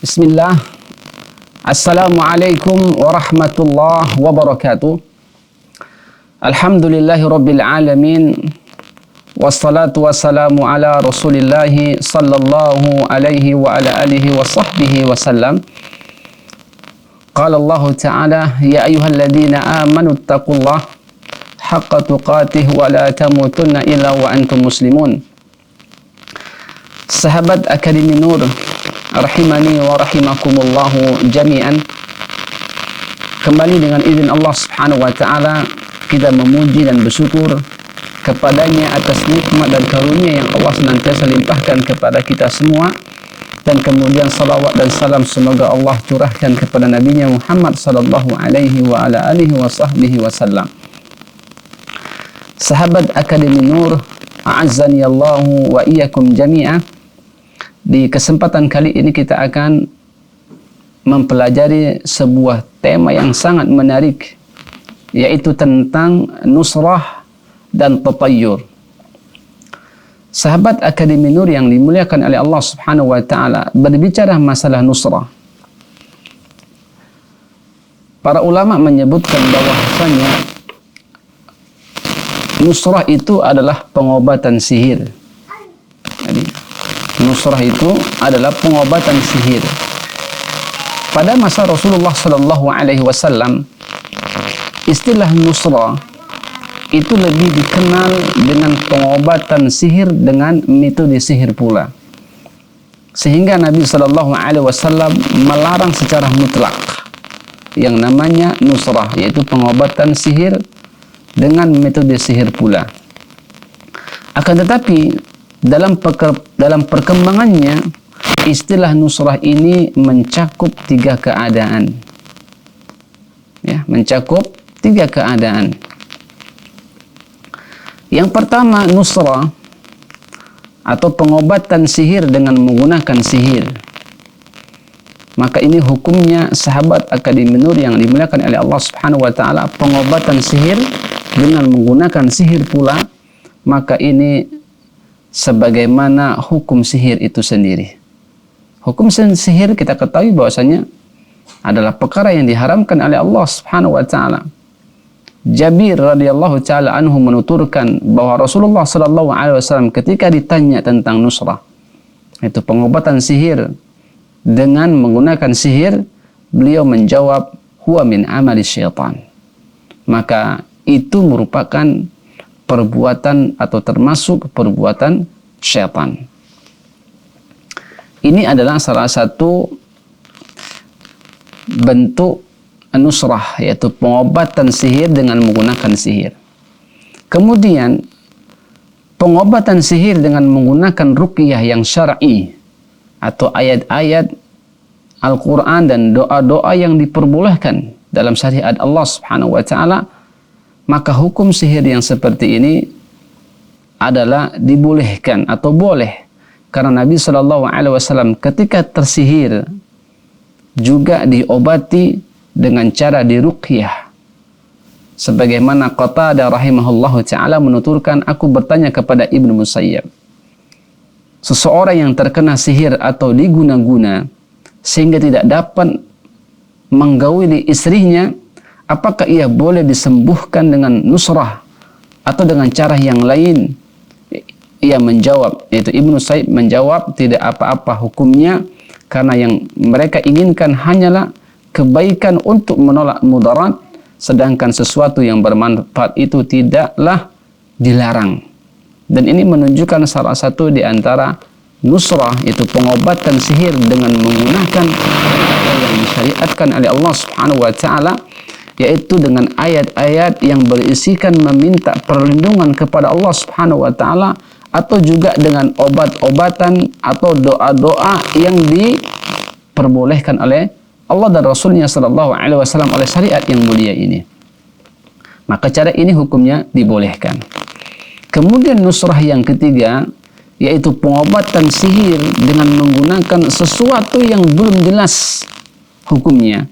Bismillah. Assalamualaikum warahmatullahi wabarakatuh. Alhamdulillahi rabbil alamin. Wassalatu wassalamu ala rasulillahi sallallahu alaihi wa ala alihi wa sahbihi wasallam. Qala Allah Ta'ala, ya ayyuhalladzina amanu taqullaha haqqa tuqatih wa la tamutunna illa wa antum muslimun. Sahabat Akademi Nur, rahimani wa rahimakumullahu jami'an. Kembali dengan izin Allah Subhanahu wa taala kita memuji dan bersyukur kepadanya atas nikmat dan karunia yang Allah senantiasa limpahkan kepada kita semua, dan kemudian salawat dan salam semoga Allah curahkan kepada nabinya Muhammad sallallahu alaihi wa ala alihi wa sahbihi wasallam. Sahabat Akademi Nur, a'azzani Allahu wa iyyakum jami'an. Di kesempatan kali ini kita akan mempelajari sebuah tema yang sangat menarik, yaitu tentang nusrah dan tatayyur. Sahabat Akademi Nur yang dimuliakan oleh Allah Subhanahu wa taala, berbicara masalah nusrah. Para ulama menyebutkan bahwasanya nusrah itu adalah pengobatan sihir. Jadi, nusrah itu adalah pengobatan sihir. Pada masa Rasulullah sallallahu alaihi wasallam, istilah nusrah itu lebih dikenal dengan pengobatan sihir dengan metode sihir pula. Sehingga Nabi sallallahu alaihi wasallam melarang secara mutlak yang namanya nusrah, yaitu pengobatan sihir dengan metode sihir pula. Akan tetapi dalam perkembangannya, istilah nusrah ini mencakup tiga keadaan. Ya, mencakup tiga keadaan. Yang pertama, nusrah atau pengobatan sihir dengan menggunakan sihir. Maka ini hukumnya sahabat Akademi Nur yang dimuliakan oleh Allah Subhanahu wa taala, pengobatan sihir dengan menggunakan sihir pula, maka ini sebagaimana hukum sihir itu sendiri. Hukum sihir kita ketahui bahwasanya adalah perkara yang diharamkan oleh Allah Subhanahu wa taala. Jabir radhiyallahu taala anhu menuturkan bahwa Rasulullah sallallahu alaihi wasallam ketika ditanya tentang nusrah, itu pengobatan sihir dengan menggunakan sihir, beliau menjawab, huwa min amali syaitan. Maka itu merupakan perbuatan atau termasuk perbuatan syaitan. Ini adalah salah satu bentuk nusrah, yaitu pengobatan sihir dengan menggunakan sihir. Kemudian pengobatan sihir dengan menggunakan ruqyah yang syar'i atau ayat-ayat Al-Quran dan doa-doa yang diperbolehkan dalam syariat Allah Subhanahu wa taala. Maka hukum sihir yang seperti ini adalah dibolehkan atau boleh, karena Nabi Shallallahu Alaihi Wasallam ketika tersihir juga diobati dengan cara diruqyah. Sebagaimana Qatadah rahimahullahu taala menuturkan, aku bertanya kepada Ibnu Musayyab, seseorang yang terkena sihir atau diguna-guna sehingga tidak dapat menggauli istrinya, apakah ia boleh disembuhkan dengan nusrah atau dengan cara yang lain? Ia menjawab, yaitu Ibnu Sayyib menjawab, tidak apa-apa hukumnya, karena yang mereka inginkan hanyalah kebaikan untuk menolak mudarat, sedangkan sesuatu yang bermanfaat itu tidaklah dilarang. Dan ini menunjukkan salah satu di antara nusrah, yaitu pengobatan sihir dengan menggunakan apa yang disyariatkan oleh Allah Subhanahu wa taala, yaitu dengan ayat-ayat yang berisikan meminta perlindungan kepada Allah Subhanahu wa taala, atau juga dengan obat-obatan atau doa-doa yang diperbolehkan oleh Allah dan Rasulnya sallallahu alaihi wasallam oleh syariat yang mulia ini. Maka cara ini hukumnya dibolehkan. Kemudian nusrah yang ketiga, yaitu pengobatan sihir dengan menggunakan sesuatu yang belum jelas hukumnya.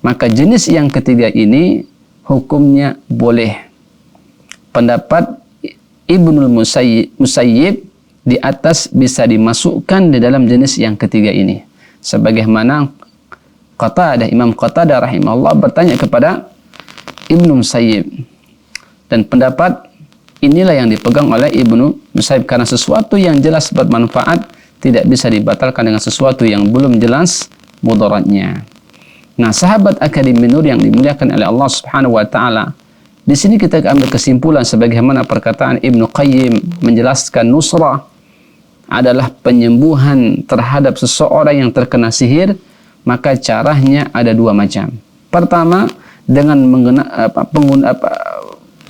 Maka jenis yang ketiga ini hukumnya boleh. Pendapat Ibnul Musayyib di atas bisa dimasukkan di dalam jenis yang ketiga ini. Sebagaimana Imam Qatadah rahimahullah bertanya kepada Ibnu Musayyib, dan pendapat inilah yang dipegang oleh Ibnu Musayyib, karena sesuatu yang jelas bermanfaat tidak bisa dibatalkan dengan sesuatu yang belum jelas mudaratnya. Nah, sahabat Akademi Nur yang dimuliakan oleh Allah Subhanahu wa taala, di sini kita ambil kesimpulan sebagaimana perkataan Ibnu Qayyim menjelaskan nusrah adalah penyembuhan terhadap seseorang yang terkena sihir, maka caranya ada dua macam. Pertama, dengan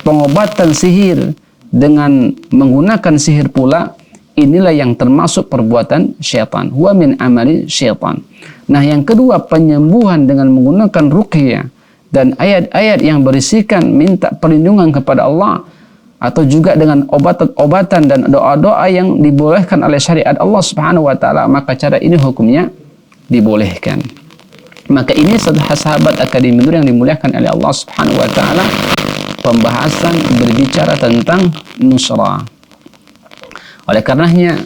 pengobatan sihir dengan menggunakan sihir pula, inilah yang termasuk perbuatan syaitan. Huwa min amali syaitan. Nah, yang kedua, penyembuhan dengan menggunakan ruqyah dan ayat-ayat yang berisikan minta perlindungan kepada Allah, atau juga dengan obat-obatan dan doa-doa yang dibolehkan oleh syariat Allah Subhanahu wa taala, maka cara ini hukumnya dibolehkan. Maka ini sahabat Akademi Nur yang dimuliakan oleh Allah Subhanahu wa taala, pembahasan berbicara tentang nusrah. Oleh karenanya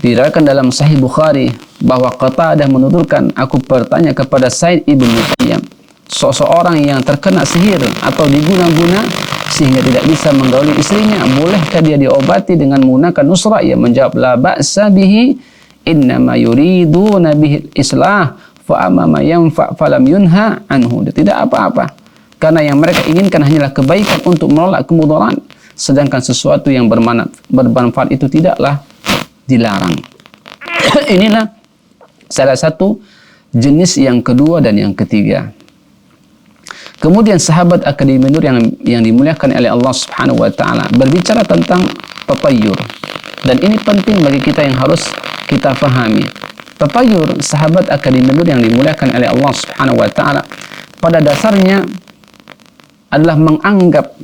diriwayatkan dalam Sahih Bukhari bahwa Qatadah menuturkan, aku bertanya kepada Sa'id ibn Musayyab, seseorang yang terkena sihir atau diguna-guna sehingga tidak bisa menggauli istrinya, bolehkah dia diobati dengan menggunakan nusrah? Ia menjawab, la ba'sa bihi, innama yuriduna bihi islah fa amma ma yanfa falam yunha anhu. Tidak apa-apa, karena yang mereka inginkan hanyalah kebaikan untuk menolak kemudaran, sedangkan sesuatu yang bermanfaat itu tidaklah dilarang. Inilah salah satu jenis yang kedua dan yang ketiga. Kemudian sahabat Akademi Nur yang dimuliakan oleh Allah Subhanahu wa taala berbicara tentang tatayur, dan ini penting bagi kita yang harus kita fahami. Tatayur, sahabat Akademi Nur yang dimuliakan oleh Allah Subhanahu wa taala, pada dasarnya adalah menganggap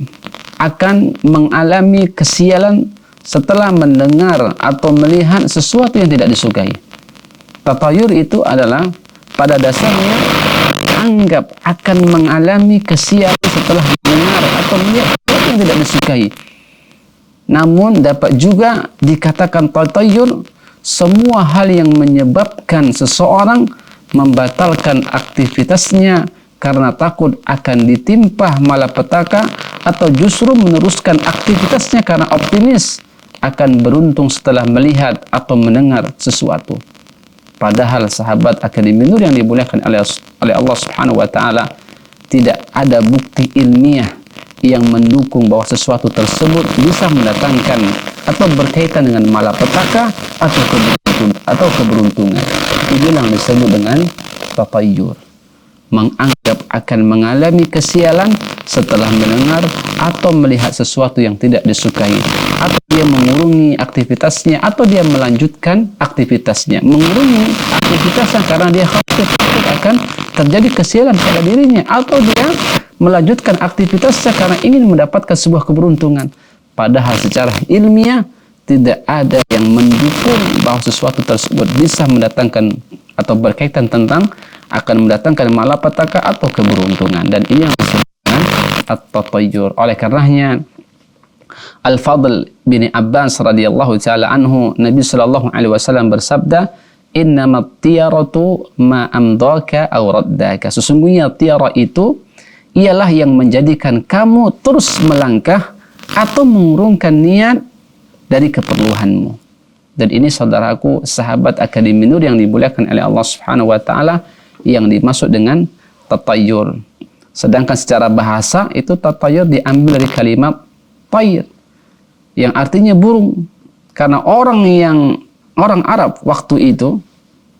akan mengalami kesialan setelah mendengar atau melihat sesuatu yang tidak disukai. Tatayur itu adalah pada dasarnya anggap akan mengalami kesialan setelah mendengar atau melihat sesuatu yang tidak disukai. Namun dapat juga dikatakan tatayur semua hal yang menyebabkan seseorang membatalkan aktivitasnya karena takut akan ditimpa malapetaka, atau justru meneruskan aktivitasnya karena optimis akan beruntung setelah melihat atau mendengar sesuatu. Padahal sahabat Akademi Nur yang dimuliakan oleh Allah Subhanahu wa taala, tidak ada bukti ilmiah yang mendukung bahwa sesuatu tersebut bisa mendatangkan atau berkaitan dengan malapetaka atau keberuntungan. Inilah yang disebut dengan tatayur, menganggap akan mengalami kesialan setelah mendengar atau melihat sesuatu yang tidak disukai, atau dia mengurungi aktivitasnya, atau dia melanjutkan aktivitasnya. Mengurungi aktivitasnya karena dia khawatir akan terjadi kesialan pada dirinya, atau dia melanjutkan aktivitasnya karena ingin mendapatkan sebuah keberuntungan. Padahal secara ilmiah tidak ada yang mendukung bahwa sesuatu tersebut bisa mendatangkan atau berkaitan tentang akan mendatangkan malapetaka atau keberuntungan. Dan ini yang disebut dengan at-tatayur. Oleh karenanya Al-Fadl bin Abbas radhiyallahu taala anhu, Nabi sallallahu alaihi wasallam bersabda, innamat tiyaratu ma amdaka aw raddaka. Sesungguhnya tiara itu ialah yang menjadikan kamu terus melangkah atau mengurungkan niat dari keperluanmu. Dan ini saudaraku, sahabat Akademi Nur yang dimuliakan oleh Allah Subhanahu wa taala, yang dimaksud dengan tatayur. Sedangkan secara bahasa itu tatayur diambil dari kalimat tayr, yang artinya burung. Karena orang Arab waktu itu,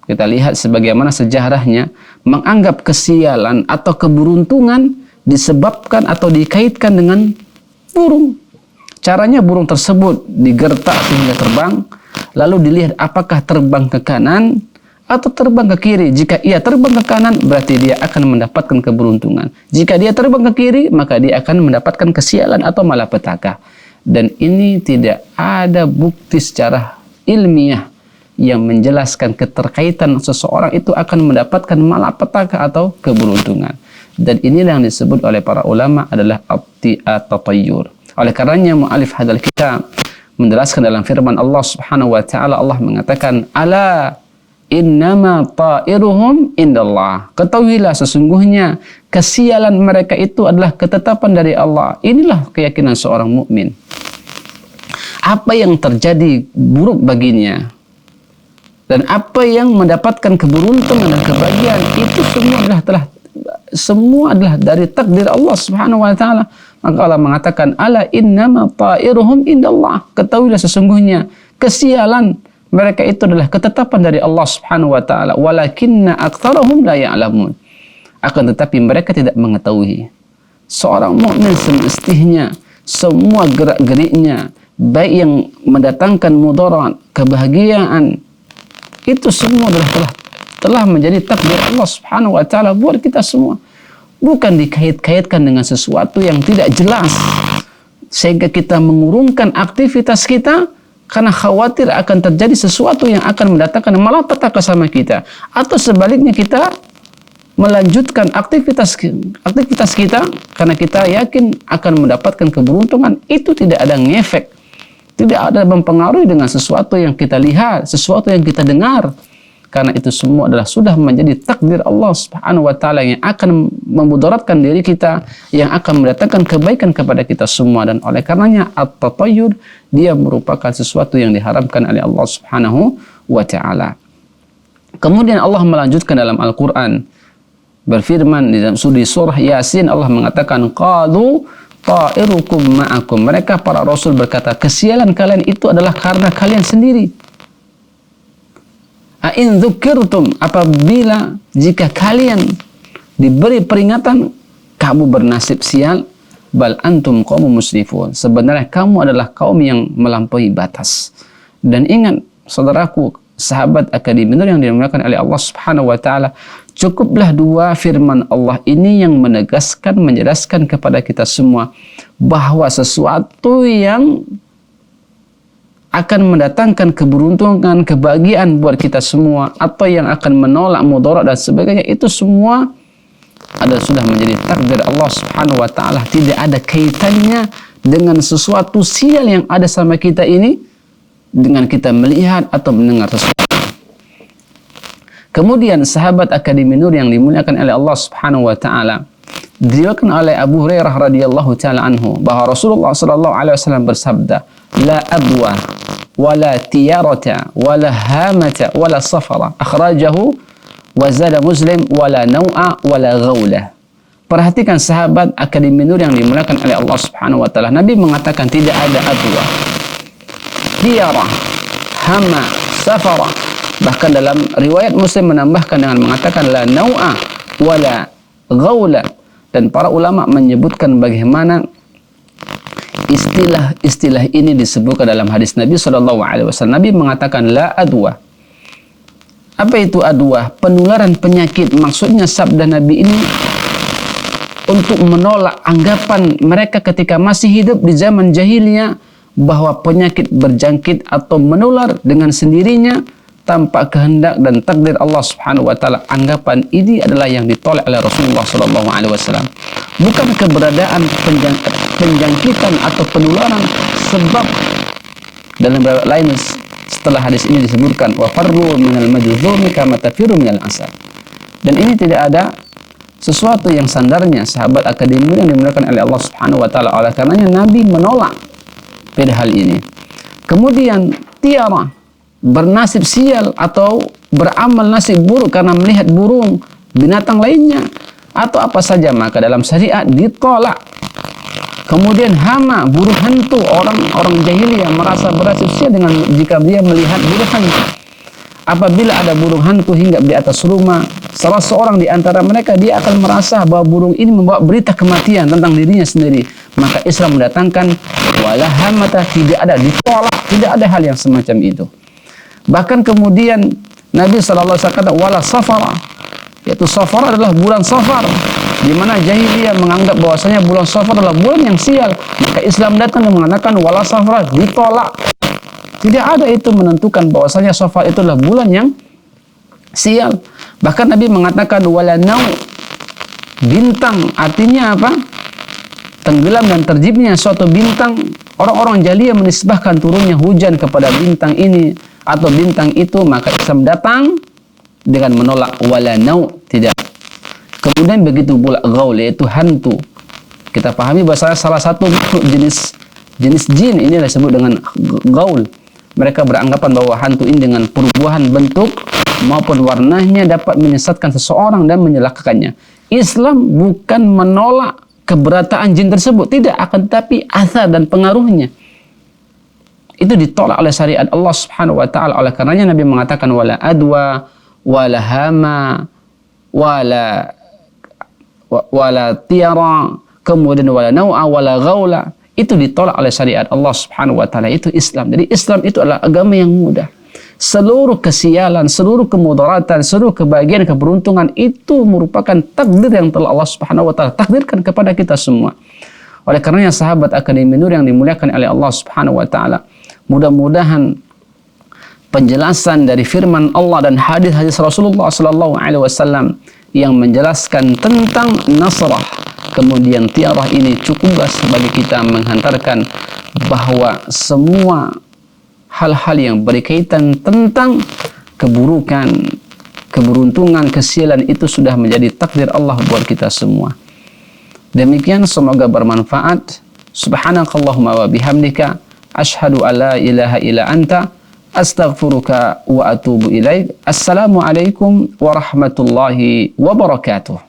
kita lihat sebagaimana sejarahnya, menganggap kesialan atau keberuntungan disebabkan atau dikaitkan dengan burung. Caranya burung tersebut digertak sehingga terbang, lalu dilihat apakah terbang ke kanan atau terbang ke kiri. Jika ia terbang ke kanan, berarti dia akan mendapatkan keberuntungan. Jika dia terbang ke kiri, maka dia akan mendapatkan kesialan atau malapetaka. Dan ini tidak ada bukti secara ilmiah yang menjelaskan keterkaitan seseorang itu akan mendapatkan malapetaka atau keberuntungan. Dan inilah yang disebut oleh para ulama adalah at-tatayur. Oleh karenanya mu'alif hadal kitab menjelaskan dalam firman Allah Subhanahu wa taala, Allah mengatakan, ala innama ta'iruhum indallah. Ketahuilah sesungguhnya kesialan mereka itu adalah ketetapan dari Allah. Inilah keyakinan seorang mukmin. Apa yang terjadi buruk baginya dan apa yang mendapatkan keberuntungan dan kebahagiaan itu semua adalah dari takdir Allah Subhanahu wa taala. Maka Allah mengatakan ala innama ta'iruhum indallah. Ketahuilah sesungguhnya kesialan mereka itu adalah ketetapan dari Allah Subhanahu wa taala. Walakinna aktsarahum la ya'lamun. Akan tetapi mereka tidak mengetahui. Seorang mukmin semestinya semua gerak-geriknya, baik yang mendatangkan mudarat, kebahagiaan, itu semua telah menjadi takdir Allah Subhanahu wa taala buat kita semua. Bukan dikait-kaitkan dengan sesuatu yang tidak jelas sehingga kita mengurungkan aktivitas kita karena khawatir akan terjadi sesuatu yang akan mendatangkan malapetaka sama kita, atau sebaliknya kita melanjutkan aktivitas kita karena kita yakin akan mendapatkan keberuntungan. Itu tidak ada ngefek, tidak ada mempengaruhi dengan sesuatu yang kita lihat, sesuatu yang kita dengar. Karena itu semua adalah sudah menjadi takdir Allah Subhanahu wa taala yang akan memudaratkan diri kita, yang akan mendatangkan kebaikan kepada kita semua. Dan oleh karenanya at-tatayyur dia merupakan sesuatu yang diharamkan oleh Allah Subhanahu wa taala. Kemudian Allah melanjutkan dalam Al-Qur'an berfirman di dalam surah Yasin, Allah mengatakan qalu ta'irukum ma'akum. Mereka para rasul berkata, kesialan kalian itu adalah karena kalian sendiri. A'in dzukirtum, apabila jika kalian diberi peringatan kamu bernasib sial, bal antum qaumun musrifun, sebenarnya kamu adalah kaum yang melampaui batas. Dan ingat saudaraku, sahabat Akademi Nur yang dimuliakan oleh Allah Subhanahu wa taala, cukuplah dua firman Allah ini yang menegaskan, menjelaskan kepada kita semua bahwa sesuatu yang akan mendatangkan keberuntungan, kebahagiaan buat kita semua, atau yang akan menolak mudarat dan sebagainya, itu semua adalah sudah menjadi takdir Allah Subhanahu wa taala. Tidak ada kaitannya dengan sesuatu sial yang ada sama kita ini dengan kita melihat atau mendengar sesuatu. Kemudian sahabat Akademi Nur yang dimuliakan oleh Allah Subhanahu wa taala, diriwayatkan oleh Abu Hurairah radhiyallahu taala anhu bahwa Rasulullah sallallahu alaihi wasallam bersabda, la adwa wala tiyarata wala hamata wala safara, akhrajahu wa zada Muslim, wala nau'a wala ghaulah. Perhatikan sahabat Akademi Nur yang dimuliakan oleh Allah Subhanahu wa taala, Nabi mengatakan tidak ada adwa, tiyara, hama, safara. Bahkan dalam riwayat Muslim menambahkan dengan mengatakan la nau'a wala ghaulah. Dan para ulama menyebutkan bagaimana istilah ini disebutkan dalam hadis Nabi SAW. Nabi mengatakan la adwa. Apa itu adwa? Penularan penyakit. Maksudnya sabda Nabi ini untuk menolak anggapan mereka ketika masih hidup di zaman jahiliyah bahwa penyakit berjangkit atau menular dengan sendirinya tanpa kehendak dan takdir Allah Subhanahu wa taala. Anggapan ini adalah yang ditolak oleh Rasulullah SAW. Bukan keberadaan penjangkitan atau penularan, sebab dalam riwayat lain setelah hadis ini disebutkan wa farru minal majzumi kama tafiru minal asad. Dan ini tidak ada sesuatu yang sandarnya sahabat Akademi yang dimuliakan oleh Allah Subhanahu wa taala. Oleh karenanya Nabi menolak pada hal ini. Kemudian tiara, bernasib sial atau beramal nasib buruk karena melihat burung, binatang lainnya atau apa saja, maka dalam syariat ditolak. Kemudian hama, burung hantu. Orang jahiliyah merasa bernasib sial dengan jika dia melihat burung hantu. Apabila ada burung hantu hinggap di atas rumah salah seorang di antara mereka, dia akan merasa bahwa burung ini membawa berita kematian tentang dirinya sendiri. Maka Islam mendatangkan wala hamata, tidak ada, ditolak, tidak ada hal yang semacam itu. Bahkan kemudian Nabi SAW kata wala safara, yaitu safar adalah bulan safar, di mana jahiliyah menganggap bahwasanya bulan safar adalah bulan yang sial. Maka Islam datang dan mengatakan wala safara, ditolak. Tidak ada itu menentukan bahwasanya safar itu adalah bulan yang sial. Bahkan Nabi mengatakan wala nau, bintang, artinya apa? Tenggelam dan terjibnya suatu bintang. Orang-orang jahiliyah menisbahkan turunnya hujan kepada bintang ini atau bintang itu. Maka Islam datang dengan menolak wala nau, tidak. Kemudian begitu pula ghaul, yaitu hantu. Kita pahami bahasa salah satu jenis jin ini disebut dengan ghaul. Mereka beranggapan bahwa hantu ini dengan perubahan bentuk maupun warnanya dapat menyesatkan seseorang dan menyelakakannya. Islam bukan menolak keberadaan jin tersebut, tidak, akan tetapi athar dan pengaruhnya itu ditolak oleh syariat Allah Subhanahu wa taala. Oleh karenanya Nabi mengatakan wala adwa wala hama wala tiara, kemudian wala nau'a wala ghaula. Itu ditolak oleh syariat Allah Subhanahu wa taala. Itu Islam. Jadi Islam itu adalah agama yang mudah. Seluruh kesialan, seluruh kemudaratan, seluruh kebahagiaan, keberuntungan itu merupakan takdir yang telah Allah Subhanahu wa taala takdirkan kepada kita semua. Oleh karenanya sahabat Akademi Nur yang dimuliakan oleh Allah Subhanahu wa taala, mudah-mudahan penjelasan dari firman Allah dan hadis-hadis Rasulullah sallallahu alaihi wasallam yang menjelaskan tentang nasrah kemudian tiarah ini cukuplah sebagai kita menghantarkan bahwa semua hal-hal yang berkaitan tentang keburukan, keberuntungan, kesialan itu sudah menjadi takdir Allah buat kita semua. Demikian, semoga bermanfaat. Subhanakallahumma wa bihamdika asyhadu an la ilaha illa anta astaghfiruka wa atubu ilaik. Assalamualaikum warahmatullahi wabarakatuh.